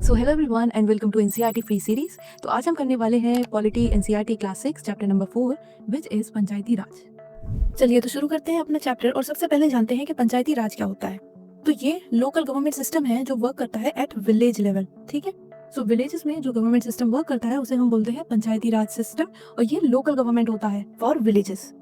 So hello everyone and welcome to NCERT free series. तो आज हम करने वाले हैं polity NCERT class 6 chapter number 4 which is Panchayati Raj. चलिए तो शुरू करते हैं अपना चैप्टर और सबसे पहले जानते हैं कि पंचायती राज क्या होता है। तो ये लोकल गवर्नमेंट सिस्टम है जो वर्क करता है एट विलेज लेवल। ठीक है, सो विलेजेस में जो गवर्नमेंट सिस्टम वर्क करता है उसे हम बोलते हैं पंचायती राज सिस्टम और ये लोकल गवर्नमेंट होता है फॉर विलेजेस।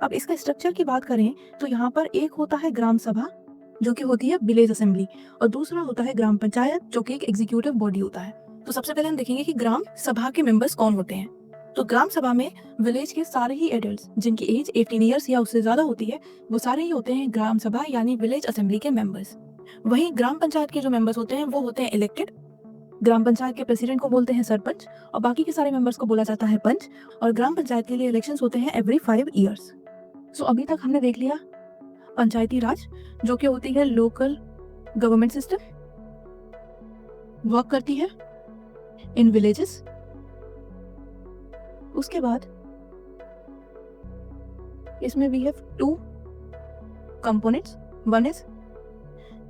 अब इसका स्ट्रक्चर की बात करें तो यहाँ पर एक होता है ग्राम सभा जो कि होती है विलेज असेंबली और दूसरा होता है ग्राम पंचायत जो कि एक एग्जीक्यूटिव बॉडी होता है। तो सबसे पहले हम देखेंगे कि ग्राम सभा के मेंबर्स कौन होते हैं। तो ग्राम सभा में विलेज के सारे ही एडल्ट्स जिनकी एज 18 ईयर्स या उससे ज्यादा होती है वो सारे ही होते हैं ग्राम सभा यानी विलेज असेंबली के मेंबर्स। वहीं ग्राम पंचायत के जो मेंबर्स होते हैं वो होते हैं इलेक्टेड। ग्राम पंचायत के प्रेसिडेंट को बोलते हैं सरपंच और बाकी के सारे मेंबर्स को बोला जाता है पंच। और ग्राम पंचायत के लिए इलेक्शंस होते हैं एवरी 5 ईयर्स। सो अभी तक हमने देख लिया पंचायती राज जो कि होती है लोकल गवर्नमेंट सिस्टम, वर्क करती है इन विलेजेस। उसके बाद इसमें we have 2 components, one is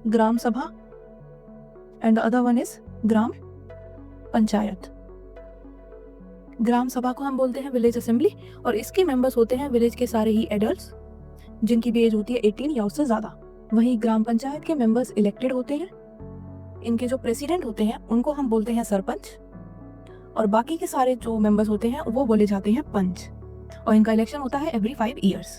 Gram Sabha and the other one is Gram Panchayat. Gram Sabha को हम बोलते हैं विलेज असेंबली और इसके मेंबर्स होते हैं विलेज के सारे ही एडल्ट्स जिनकी भी एज होती है 18 या उससे ज्यादा। वहीं ग्राम पंचायत के मेंबर्स इलेक्टेड होते हैं। इनके जो प्रेसिडेंट होते हैं उनको हम बोलते हैं सरपंच और बाकी के सारे जो मेंबर्स होते हैं वो बोले जाते हैं पंच और इनका इलेक्शन होता है एवरी 5 ईयर्स।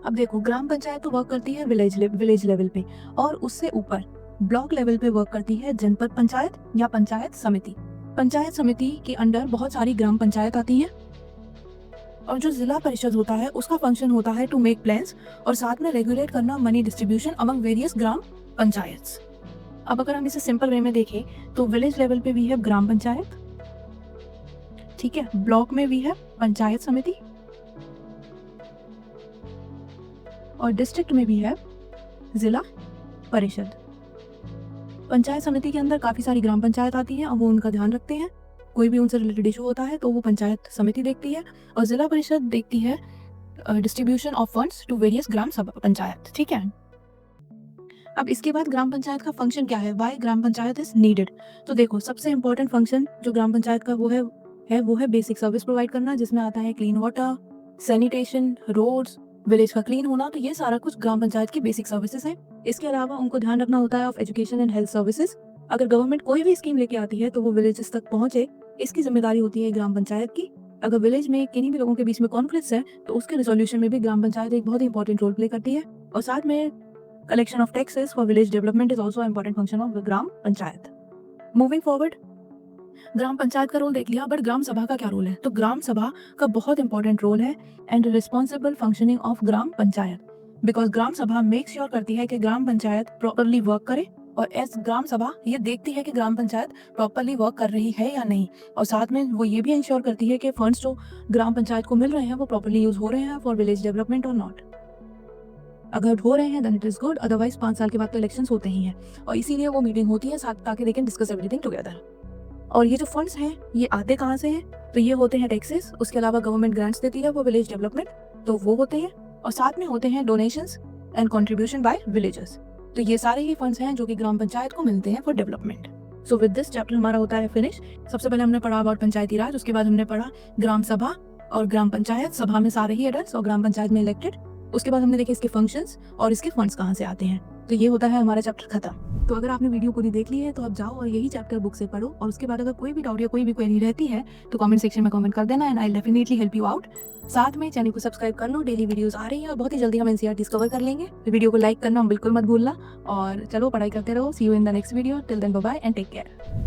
अब देखो ग्राम पंचायत तो वर्क करती है विलेज लेवल पे और उससे ऊपर ब्लॉक लेवल पे वर्क करती है जनपद पंचायत या पंचायत समिति। पंचायत समिति के अंडर बहुत सारी ग्राम पंचायत आती हैं और जो जिला परिषद होता है उसका फंक्शन होता है टू मेक प्लान्स और साथ में रेगुलेट करना मनी डिस्ट्रीब्यूशन अमंग वेरियस ग्राम पंचायत्स। अब अगर हम इसे सिंपल वे में देखें तो विलेज लेवल पे भी है ग्राम पंचायत, ठीक है, ब्लॉक में भी है पंचायत समिति और डिस्ट्रिक्ट में भी है जिला परिषद। पंचायत समिति के अंदर काफी सारी ग्राम पंचायत आती हैं और वो उनका ध्यान रखते हैं। कोई भी उनसे रिलेटेड इशू होता है तो वो पंचायत समिति देखती है और जिला परिषद देखती है distribution of funds to various Gram Sabha Panchayat. ठीक है, अब इसके बाद ग्राम पंचायत का फंक्शन क्या है, why gram panchayat is needed. तो देखो सबसे इंपॉर्टेंट फंक्शन जो ग्राम पंचायत का वो है बेसिक सर्विस प्रोवाइड करना जिसमें आता है clean water, sanitation, roads, village का क्लीन होना। तो ये सारा कुछ ग्राम पंचायत की बेसिक सर्विसेज है। इसके अलावा उनको ध्यान रखना होता है of education and health services. अगर गवर्नमेंट कोई भी स्कीम लेके आती है तो वो विलेजेस तक पहुंचे, इसकी जिम्मेदारी होती है ग्राम पंचायत की। अगर विलेज में किन्हीं भी लोगों के बीच में कॉन्फ्लिक्ट्स है तो उसके रिजोल्यूशन में भी ग्राम पंचायत एक बहुत ही इंपॉर्टेंट रोल प्ले करती है और साथ में collection of taxes for village development is also important function of Gram Panchayat. Moving forward, Gram Panchayat का रोल देख लिया, बट ग्राम सभा का क्या रोल है। तो ग्राम सभा का बहुत इंपॉर्टेंट रोल है and responsible functioning of Gram Panchayat because Gram Sabha make sure करती है कि ग्राम पंचायत प्रॉपरली वर्क करे और एज ग्राम सभा ये देखती है कि ग्राम पंचायत प्रॉपरली वर्क कर रही है या नहीं और साथ में वो ये भी इंश्योर करती है कि फंड्स जो ग्राम पंचायत को मिल रहे हैं वो प्रॉपरली यूज हो रहे हैं फॉर विलेज डेवलपमेंट और नॉट। अगर हो रहे हैं then it is good, otherwise 5 साल के बाद तो इलेक्शंस होते ही हैं और इसीलिए वो मीटिंग होती है साथ ताकि they can discuss everything together. और ये जो फंड्स हैं ये आते कहाँ से हैं, तो ये होते हैं टैक्सेस, उसके अलावा गवर्नमेंट ग्रांट्स देती है वो विलेज डेवलपमेंट तो वो होते हैं और साथ में होते हैं donations and contribution by villagers. तो ये सारे ही फंड्स हैं जो कि ग्राम पंचायत को मिलते हैं for development. So with this chapter हमारा होता है फिनिश। सबसे पहले हमने पढ़ा अबाउट पंचायती राज, उसके बाद हमने पढ़ा ग्राम सभा और ग्राम पंचायत। सभा में सारे ही एडल्ट्स और ग्राम पंचायत में इलेक्टेड। उसके बाद हमने देखे इसके फंक्शंस और इसके फंड्स कहाँ से आते हैं। तो ये होता है हमारा चैप्टर खत्म। तो अगर आपने वीडियो पूरी देख ली है तो आप जाओ और यही चैप्टर बुक से पढ़ो और उसके बाद अगर कोई भी डाउट या कोई भी क्वेरी रहती है तो कमेंट सेक्शन में कमेंट कर देना and I definitely help you out. साथ में चैनल को सब्सक्राइब कर लो, डेली वीडियोस आ रही है और बहुत ही जल्दी हम एनसीईआरटी कवर कर लेंगे। तो वीडियो को लाइक करना बिल्कुल मत भूलना और चलो पढ़ाई करते रहो। See you in the next video, till then bye bye and take care.